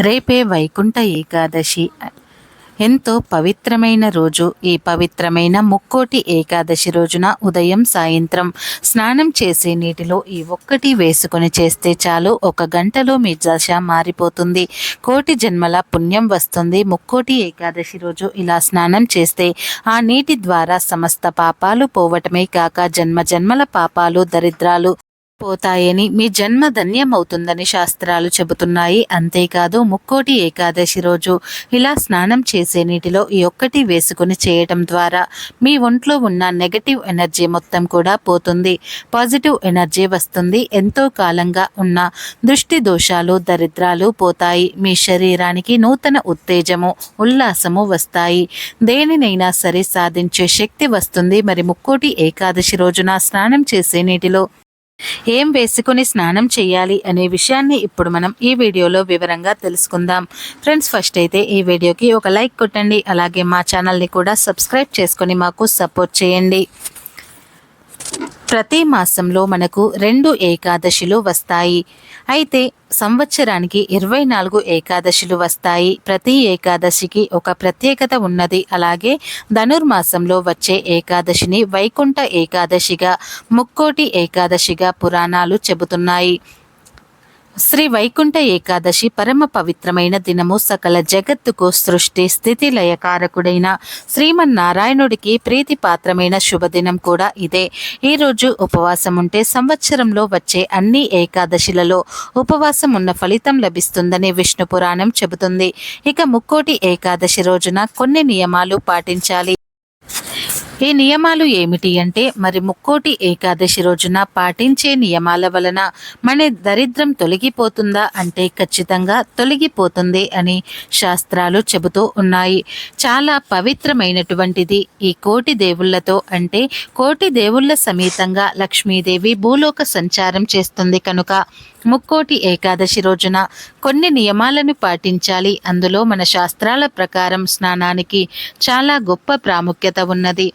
రేపే వైకుంఠ ఏకాదశి. ఎంతో పవిత్రమైన రోజు. ఈ పవిత్రమైన ముక్కోటి ఏకాదశి రోజున ఉదయం సాయంత్రం స్నానం చేసే నీటిలో ఈ ఒక్కటి వేసుకొని చేస్తే చాలు, 1 గంటలో మీ దశ మారిపోతుంది, కోటి జన్మల పుణ్యం వస్తుంది. ముక్కోటి ఏకాదశి రోజు ఇలా స్నానం చేస్తే ఆ నీటి ద్వారా సమస్త పాపాలు పోవటమే కాక జన్మ జన్మల పాపాలు దరిద్రాలు పోతాయని, మీ జన్మ ధన్యమవుతుందని శాస్త్రాలు చెబుతున్నాయి. అంతేకాదు ముక్కోటి ఏకాదశి రోజు ఇలా స్నానం చేసే నీటిలో ఈ ఒక్కటి వేసుకుని చేయటం ద్వారా మీ ఒంట్లో ఉన్న నెగటివ్ ఎనర్జీ మొత్తం కూడా పోతుంది, పాజిటివ్ ఎనర్జీ వస్తుంది. ఎంతో కాలంగా ఉన్న దృష్టి దోషాలు దరిద్రాలు పోతాయి. మీ శరీరానికి నూతన ఉత్తేజము ఉల్లాసము వస్తాయి. దేనినైనా సరే సాధించే శక్తి వస్తుంది. మరి ముక్కోటి ఏకాదశి రోజున స్నానం చేసే నీటిలో ఏం వేసుకుని స్నానం చేయాలి అనే విషయాన్ని ఇప్పుడు మనం ఈ వీడియోలో వివరంగా తెలుసుకుందాం. ఫ్రెండ్స్, ఫస్ట్ అయితే ఈ వీడియోకి ఒక లైక్ కొట్టండి. అలాగే మా ఛానల్ని కూడా సబ్స్క్రైబ్ చేసుకొని మాకు సపోర్ట్ చేయండి. ప్రతి మాసంలో మనకు 2 ఏకాదశులు వస్తాయి. అయితే సంవత్సరానికి 24 ఏకాదశులు వస్తాయి. ప్రతి ఏకాదశికి ఒక ప్రత్యేకత ఉన్నది. అలాగే ధనుర్మాసంలో వచ్చే ఏకాదశిని వైకుంఠ ఏకాదశిగా, ముక్కోటి ఏకాదశిగా పురాణాలు చెబుతున్నాయి. శ్రీ వైకుంఠ ఏకాదశి పరమ పవిత్రమైన దినము. సకల జగత్తుకు సృష్టి స్థితి లయకారకుడైన శ్రీమన్నారాయణుడికి ప్రీతిపాత్రమైన శుభదినం కూడా ఇదే. ఈరోజు ఉపవాసం ఉంటే సంవత్సరంలో వచ్చే అన్ని ఏకాదశిలలో ఉపవాసం ఉన్న ఫలితం లభిస్తుందని విష్ణు పురాణం చెబుతుంది. ఇక ముక్కోటి ఏకాదశి రోజున కొన్ని నియమాలు పాటించాలి. ఈ నియమాలు ఏమిటి అంటే, మరి ముక్కోటి ఏకాదశి రోజున పాటించే నియమాల వలన మన దరిద్రం తొలగిపోతుందా అంటే ఖచ్చితంగా తొలగిపోతుంది అని శాస్త్రాలు చెబుతూ ఉన్నాయి. చాలా పవిత్రమైనటువంటిది. ఈ కోటి దేవుళ్లతో అంటే కోటి దేవుళ్ల సమేతంగా లక్ష్మీదేవి భూలోక సంచారం చేస్తుంది కనుక ముక్కోటి ఏకాదశి రోజున కొన్ని నియమాలను పాటించాలి. అందులో మన శాస్త్రాల ప్రకారం స్నానానికి చాలా గొప్ప ప్రాముఖ్యత ఉన్నది.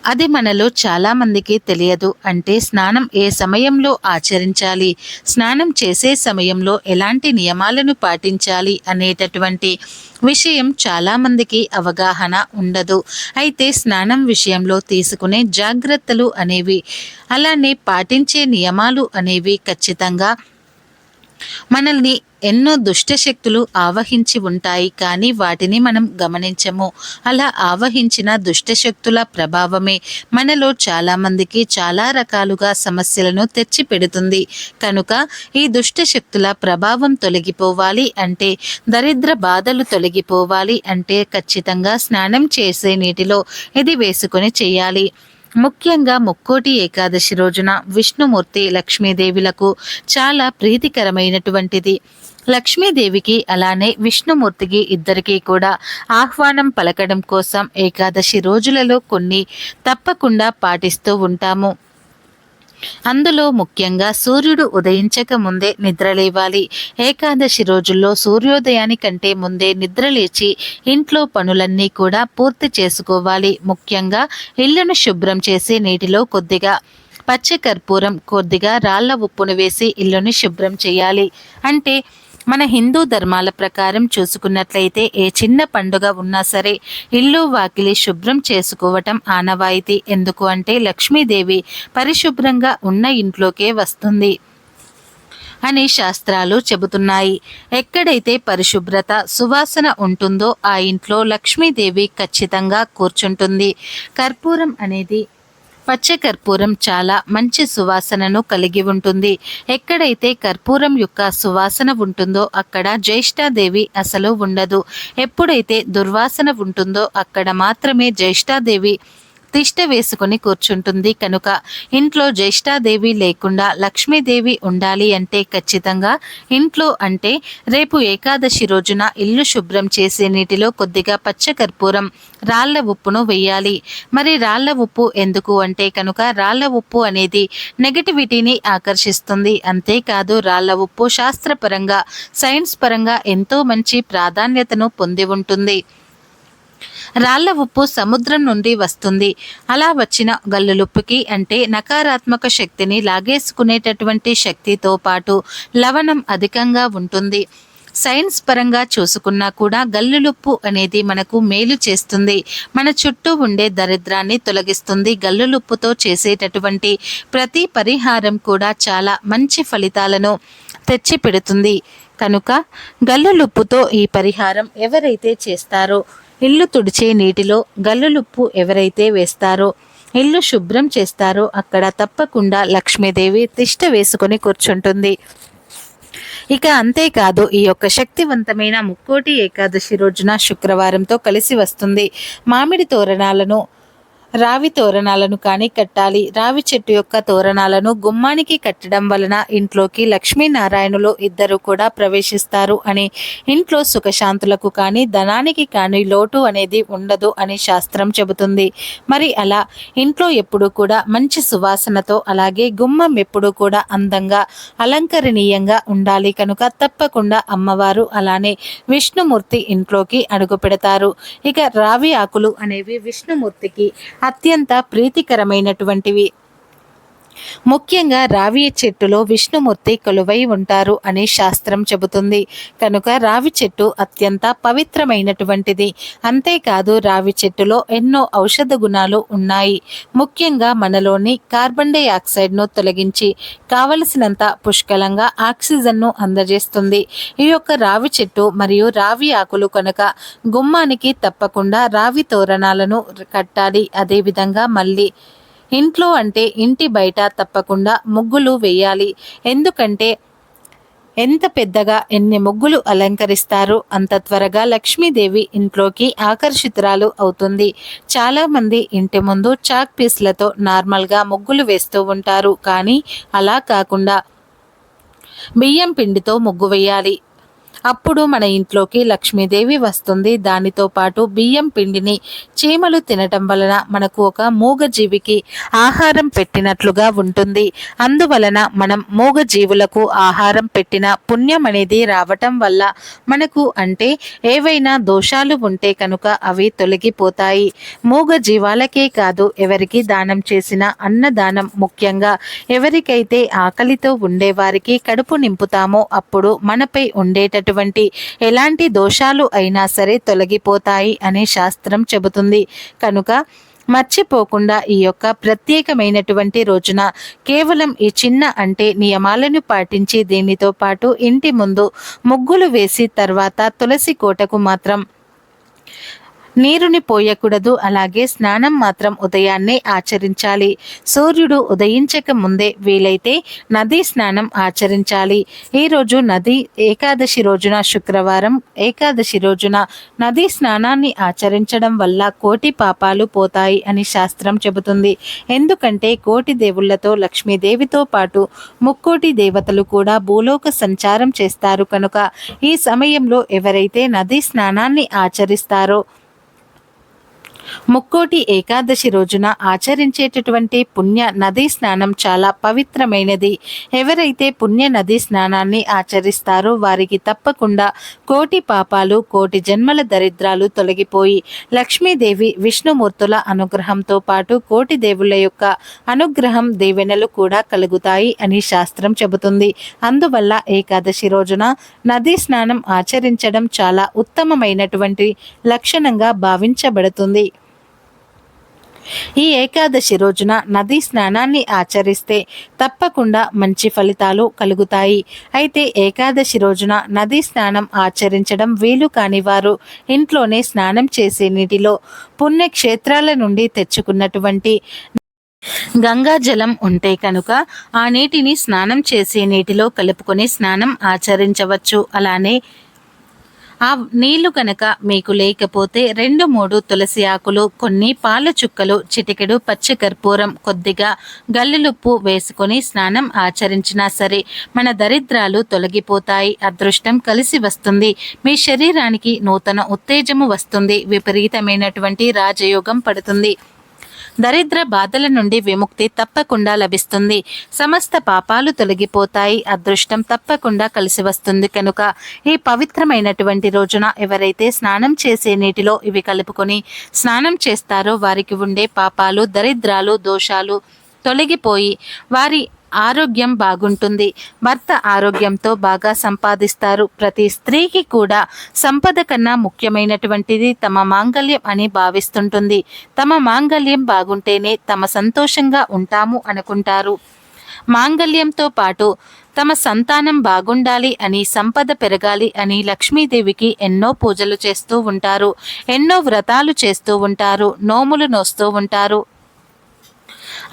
అది మనలో చాలామందికి తెలియదు. అంటే స్నానం ఏ సమయంలో ఆచరించాలి, స్నానం చేసే సమయంలో ఎలాంటి నియమాలను పాటించాలి అనేటటువంటి విషయం చాలామందికి అవగాహన ఉండదు. అయితే స్నానం విషయంలో తీసుకునే జాగ్రత్తలు అనేవి, అలానే పాటించే నియమాలు అనేవి ఖచ్చితంగా మనల్ని ఎన్నో దుష్ట శక్తులు ఆవహించి ఉంటాయి, కానీ వాటిని మనం గమనించము. అలా ఆవహించిన దుష్ట శక్తుల ప్రభావమే మనలో చాలామందికి చాలా రకాలుగా సమస్యలను తెచ్చి పెడుతుంది. కనుక ఈ దుష్ట శక్తుల ప్రభావం తొలగిపోవాలి అంటే, దరిద్ర బాధలు తొలగిపోవాలి అంటే ఖచ్చితంగా స్నానం చేసే నీటిలో ఇది వేసుకొని చేయాలి. ముఖ్యంగా ముక్కోటి ఏకాదశి రోజున విష్ణుమూర్తి లక్ష్మీదేవులకు చాలా ప్రీతికరమైనటువంటిది. లక్ష్మీదేవికి అలానే విష్ణుమూర్తికి ఇద్దరికీ కూడా ఆహ్వానం పలకడం కోసం ఏకాదశి రోజులలో కొన్ని తప్పకుండా పాటిస్తూ ఉంటాము. అందులో ముఖ్యంగా సూర్యుడు ఉదయించక ముందే నిద్రలేవాలి. ఏకాదశి రోజుల్లో సూర్యోదయానికంటే ముందే నిద్రలేచి ఇంట్లో పనులన్నీ కూడా పూర్తి చేసుకోవాలి. ముఖ్యంగా ఇళ్లను శుభ్రం చేసి నీటిలో కొద్దిగా పచ్చకర్పూరం, కొద్దిగా రాళ్ల ఉప్పును వేసి ఇల్లుని శుభ్రం చేయాలి. అంటే మన హిందూ ధర్మాల ప్రకారం చూసుకున్నట్లయితే ఏ చిన్న పండుగ ఉన్నా సరే ఇల్లు వాకిలి శుభ్రం చేసుకోవటం ఆనవాయితీ. ఎందుకు అంటే లక్ష్మీదేవి పరిశుభ్రంగా ఉన్న ఇంట్లోకే వస్తుంది అని శాస్త్రాలు చెబుతున్నాయి. ఎక్కడైతే పరిశుభ్రత సువాసన ఉంటుందో ఆ ఇంట్లో లక్ష్మీదేవి ఖచ్చితంగా కూర్చుంటుంది. కర్పూరం అనేది, పచ్చకర్పూరం చాలా మంచి సువాసనను కలిగి ఉంటుంది. ఎక్కడైతే కర్పూరం యొక్క సువాసన ఉంటుందో అక్కడ జ్యేష్ఠాదేవి అసలు ఉండదు. ఎప్పుడైతే దుర్వాసన ఉంటుందో అక్కడ మాత్రమే జ్యేష్ఠాదేవి తిష్ట వేసుకొని కూర్చుంటుంది. కనుక ఇంట్లో జ్యేష్ఠాదేవి లేకుండా లక్ష్మీదేవి ఉండాలి అంటే ఖచ్చితంగా ఇంట్లో అంటే రేపు ఏకాదశి రోజున ఇల్లు శుభ్రం చేసే నీటిలో కొద్దిగా పచ్చకర్పూరం, రాళ్ల ఉప్పును వేయాలి. మరి రాళ్ల ఉప్పు ఎందుకు అంటే కనుక రాళ్ల ఉప్పు అనేది నెగటివిటీని ఆకర్షిస్తుంది. అంతేకాదు రాళ్ల ఉప్పు శాస్త్రపరంగా, సైన్స్ పరంగా ఎంతో మంచి ప్రాధాన్యతను పొంది ఉంటుంది. రాళ్ల ఉప్పు సముద్రం నుండి వస్తుంది. అలా వచ్చిన గల్లులుప్పుకి అంటే నకారాత్మక శక్తిని లాగేసుకునేటటువంటి శక్తితో పాటు లవణం అధికంగా ఉంటుంది. సైన్స్ పరంగా చూసుకున్నా కూడా గల్లులుప్పు అనేది మనకు మేలు చేస్తుంది. మన చుట్టూ ఉండే దరిద్రాన్ని తొలగిస్తుంది. గల్లులుప్పుతో చేసేటటువంటి ప్రతి పరిహారం కూడా చాలా మంచి ఫలితాలను తెచ్చి పెడుతుంది. కనుక గల్లులుప్పుతో ఈ పరిహారం ఎవరైతే చేస్తారో, ఇల్లు తుడిచే నీటిలో గల్లులుప్పు ఎవరైతే వేస్తారో, ఇల్లు శుభ్రం చేస్తారో అక్కడ తప్పకుండా లక్ష్మీదేవి తిష్ట వేసుకొని కూర్చుంటుంది. ఇక అంతేకాదు, ఈ యొక్క శక్తివంతమైన ముక్కోటి ఏకాదశి రోజున శుక్రవారంతో కలిసి వస్తుంది. మామిడి తోరణాలను, రావి తోరణాలను కానీ కట్టాలి. రావి చెట్టు యొక్క తోరణాలను గుమ్మానికి కట్టడం వలన ఇంట్లోకి లక్ష్మీనారాయణులు ఇద్దరు కూడా ప్రవేశిస్తారు అని, ఇంట్లో సుఖశాంతులకు కానీ ధనానికి కానీ లోటు అనేది ఉండదు అని శాస్త్రం చెబుతుంది. మరి అలా ఇంట్లో ఎప్పుడు కూడా మంచి సువాసనతో, అలాగే గుమ్మం ఎప్పుడు కూడా అందంగా అలంకరణీయంగా ఉండాలి. కనుక తప్పకుండా అమ్మవారు అలానే విష్ణుమూర్తి ఇంట్లోకి అడుగు పెడతారు. ఇక రావి ఆకులు అనేవి విష్ణుమూర్తికి అత్యంత ప్రీతికరమైనటువంటివి. ముఖ్యంగా రావి చెట్టులో విష్ణుమూర్తి కొలువై ఉంటారు అని శాస్త్రం చెబుతుంది. కనుక రావి చెట్టు అత్యంత పవిత్రమైనటువంటిది. అంతేకాదు, రావి చెట్టులో ఎన్నో ఔషధ గుణాలు ఉన్నాయి. ముఖ్యంగా మనలోని కార్బన్ డైఆక్సైడ్ను తొలగించి కావలసినంత పుష్కలంగా ఆక్సిజన్ను అందజేస్తుంది. ఈ యొక్క రావి చెట్టు మరియు రావి ఆకులు కనుక గుమ్మానికి తప్పకుండా రావి తోరణాలను కట్టాలి. అదేవిధంగా మళ్ళీ ఇంట్లో అంటే ఇంటి బయట తప్పకుండా ముగ్గులు వేయాలి. ఎందుకంటే ఎంత పెద్దగా ఎన్ని ముగ్గులు అలంకరిస్తారో అంత త్వరగా లక్ష్మీదేవి ఇంట్లోకి ఆకర్షితురాలు అవుతుంది. చాలామంది ఇంటి ముందు చాక్ పీస్లతో నార్మల్గా ముగ్గులు వేస్తూ ఉంటారు. కానీ అలా కాకుండా బియ్యం పిండితో ముగ్గు వేయాలి. అప్పుడు మన ఇంట్లోకి లక్ష్మీదేవి వస్తుంది. దానితో పాటు బియ్యం పిండిని చీమలు తినటం వలన మనకు ఒక మూగజీవికి ఆహారం పెట్టినట్లుగా ఉంటుంది. అందువలన మనం మూగజీవులకు ఆహారం పెట్టిన పుణ్యం అనేది రావటం వల్ల మనకు అంటే ఏవైనా దోషాలు ఉంటే కనుక అవి తొలగిపోతాయి. మూగజీవాలకే కాదు, ఎవరికి దానం చేసిన అన్నదానం, ముఖ్యంగా ఎవరికైతే ఆకలితో ఉండేవారికి కడుపు నింపుతామో అప్పుడు మనపై ఉండేటటువంటి ఎలాంటి దోషాలు అయినా సరే తొలగిపోతాయి అని శాస్త్రం చెబుతుంది. కనుక మర్చిపోకుండా ఈ యొక్క ప్రత్యేకమైనటువంటి రోజున కేవలం ఈ చిన్న అంటే నియమాలను పాటించి దీనితో పాటు ఇంటి ముందు ముగ్గులు వేసి తర్వాత తులసి కోటకు మాత్రం నీరుని పోయకూడదు. అలాగే స్నానం మాత్రం ఉదయాన్నే ఆచరించాలి. సూర్యుడు ఉదయించక ముందే వీలైతే నదీ స్నానం ఆచరించాలి. ఈరోజు నది ఏకాదశి రోజున, శుక్రవారం ఏకాదశి రోజున నదీ స్నానాన్ని ఆచరించడం వల్ల కోటి పాపాలు పోతాయి అని శాస్త్రం చెబుతుంది. ఎందుకంటే కోటి దేవుళ్లతో లక్ష్మీదేవితో పాటు ముక్కోటి దేవతలు కూడా భూలోక సంచారం చేస్తారు. కనుక ఈ సమయంలో ఎవరైతే నదీ స్నానాన్ని ఆచరిస్తారో, ముక్కోటి ఏకాదశి రోజున ఆచరించేటటువంటి పుణ్య నదీ స్నానం చాలా పవిత్రమైనది. ఎవరైతే పుణ్య నదీ స్నానాన్ని ఆచరిస్తారో వారికి తప్పకుండా కోటి పాపాలు, కోటి జన్మల దరిద్రాలు తొలగిపోయి లక్ష్మీదేవి, విష్ణుమూర్తుల అనుగ్రహంతో పాటు కోటి దేవుళ్ళ యొక్క అనుగ్రహం, దీవెనలు కూడా కలుగుతాయి అని శాస్త్రం చెబుతుంది. అందువల్ల ఏకాదశి రోజున నదీ స్నానం ఆచరించడం చాలా ఉత్తమమైనటువంటి లక్షణంగా భావించబడుతుంది. ఈ ఏకాదశి రోజున నదీ స్నానాన్ని ఆచరిస్తే తప్పకుండా మంచి ఫలితాలు కలుగుతాయి. అయితే ఏకాదశి రోజున నదీ స్నానం ఆచరించడం వీలు కాని వారు ఇంట్లోనే స్నానం చేసే నీటిలో పుణ్యక్షేత్రాల నుండి తెచ్చుకున్నటువంటి గంగాజలం ఉంటే కనుక ఆ నీటిని స్నానం చేసే నీటిలో కలుపుకొని స్నానం ఆచరించవచ్చు. అలానే ఆ నీళ్లు కనుక మీకు లేకపోతే 2-3 తులసి ఆకులు, కొన్ని పాల చుక్కలు, చిటికెడు పచ్చికర్పూరం, కొద్దిగా గల్లులుప్పు వేసుకొని స్నానం ఆచరించినా సరే మన దరిద్రాలు తొలగిపోతాయి. అదృష్టం కలిసి వస్తుంది. మీ శరీరానికి నూతన ఉత్తేజము వస్తుంది. విపరీతమైనటువంటి రాజయోగం పడుతుంది. దరిద్ర బాధల నుండి విముక్తి తప్పకుండా లభిస్తుంది. సమస్త పాపాలు తొలగిపోతాయి. అదృష్టం తప్పకుండా కలిసి వస్తుంది. కనుక ఈ పవిత్రమైనటువంటి రోజున ఎవరైతే స్నానం చేసే నీటిలో ఇవి కలుపుకొని స్నానం చేస్తారో వారికి ఉండే పాపాలు, దరిద్రాలు, దోషాలు తొలగిపోయి వారి ఆరోగ్యం బాగుంటుంది. భర్త ఆరోగ్యంతో బాగా సంపాదిస్తారు. ప్రతి స్త్రీకి కూడా సంపద కన్నా ముఖ్యమైనటువంటిది తమ మాంగళ్యం అని భావిస్తుంటుంది. తమ మాంగళ్యం బాగుంటేనే తమ సంతోషంగా ఉంటాము అనుకుంటారు. మాంగళ్యంతో పాటు తమ సంతానం బాగుండాలి అని, సంపద పెరగాలి అని లక్ష్మీదేవికి ఎన్నో పూజలు చేస్తూ ఉంటారు. ఎన్నో వ్రతాలు చేస్తూ ఉంటారు. నోములు నోస్తూ ఉంటారు.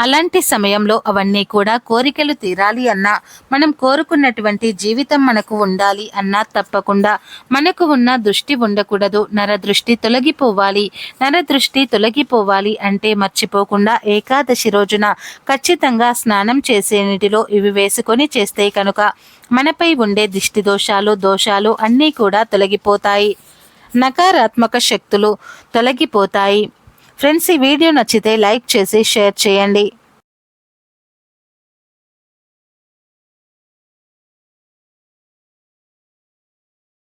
అలాంటి సమయంలో అవన్నీ కూడా కోరికలు తీరాలి అన్నా, మనం కోరుకున్నటువంటి జీవితం మనకు ఉండాలి అన్నా తప్పకుండా మనకు ఉన్న దృష్టి ఉండకూడదు. నరదృష్టి తొలగిపోవాలి. నరదృష్టి తొలగిపోవాలి అంటే మర్చిపోకుండా ఏకాదశి రోజున ఖచ్చితంగా స్నానం చేసే నీటిలో ఇవి వేసుకొని చేస్తే కనుక మనపై ఉండే దిష్టి దోషాలు అన్నీ కూడా తొలగిపోతాయి. నకారాత్మక శక్తులు తొలగిపోతాయి. ఫ్రెండ్స్, ఈ వీడియో నచ్చితే లైక్ చేసి షేర్ చేయండి.